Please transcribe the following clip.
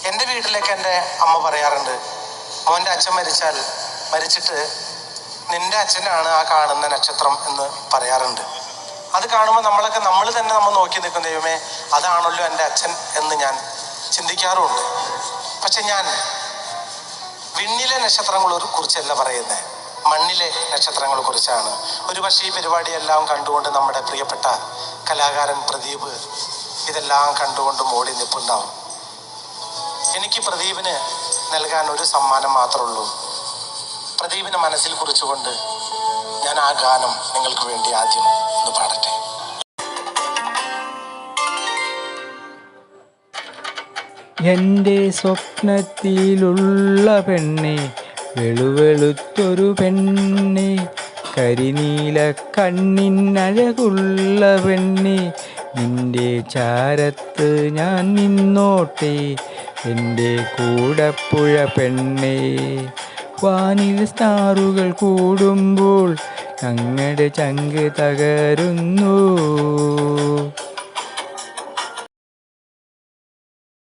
എൻ്റെ വീട്ടിലേക്ക് എൻ്റെ അമ്മ പറയാറുണ്ട്, മോൻ്റെ അച്ഛൻ മരിച്ചിട്ട് നിൻ്റെ അച്ഛനാണ് ആ കാണുന്ന നക്ഷത്രം എന്ന് പറയാറുണ്ട്. അത് കാണുമ്പോൾ നമ്മൾ തന്നെ നോക്കി നിൽക്കും, ദൈവമേ അതാണല്ലോ എൻ്റെ അച്ഛൻ എന്ന് ഞാൻ ചിന്തിക്കാറുമുണ്ട്. പക്ഷെ ഞാൻ വിണ്ണിലെ നക്ഷത്രങ്ങളെ കുറിച്ചല്ല പറയുന്നത്, മണ്ണിലെ നക്ഷത്രങ്ങളെ കുറിച്ചാണ്. ഒരുപക്ഷെ ഈ പരിപാടിയെല്ലാം കണ്ടുകൊണ്ട് നമ്മുടെ പ്രിയപ്പെട്ട കലാകാരൻ പ്രദീപ് ഇതെല്ലാം കണ്ടുകൊണ്ട് മോടി നിൽപ്പുണ്ടാവും. എനിക്ക് പ്രദീപിന് നൽകാൻ ഒരു സമ്മാനം മാത്രമേ ഉള്ളൂ. പ്രദീപിനെ മനസ്സിൽ കുറിച്ചുകൊണ്ട് ഞാൻ ആ ഗാനം നിങ്ങൾക്ക് വേണ്ടി ആദ്യം ഒന്ന് പാടട്ടെ. എൻ്റെ സ്വപ്നത്തിലുള്ള പെണ്ണെ, വെളുവെളുത്തൊരു പെണ്ണെ, കരിനീല കണ്ണിനഴകുള്ള പെണ്ണെ, നിന്റെ ചാരത്ത് ഞാൻ നിന്നോട്ടെ, എൻ്റെ കൂടപ്പുഴ പെണ്ണെ. വാനിൽ സ്റ്റാറുകൾ കൂടുമ്പോൾ ഞങ്ങളുടെ ചങ്ക് തകരുന്നു,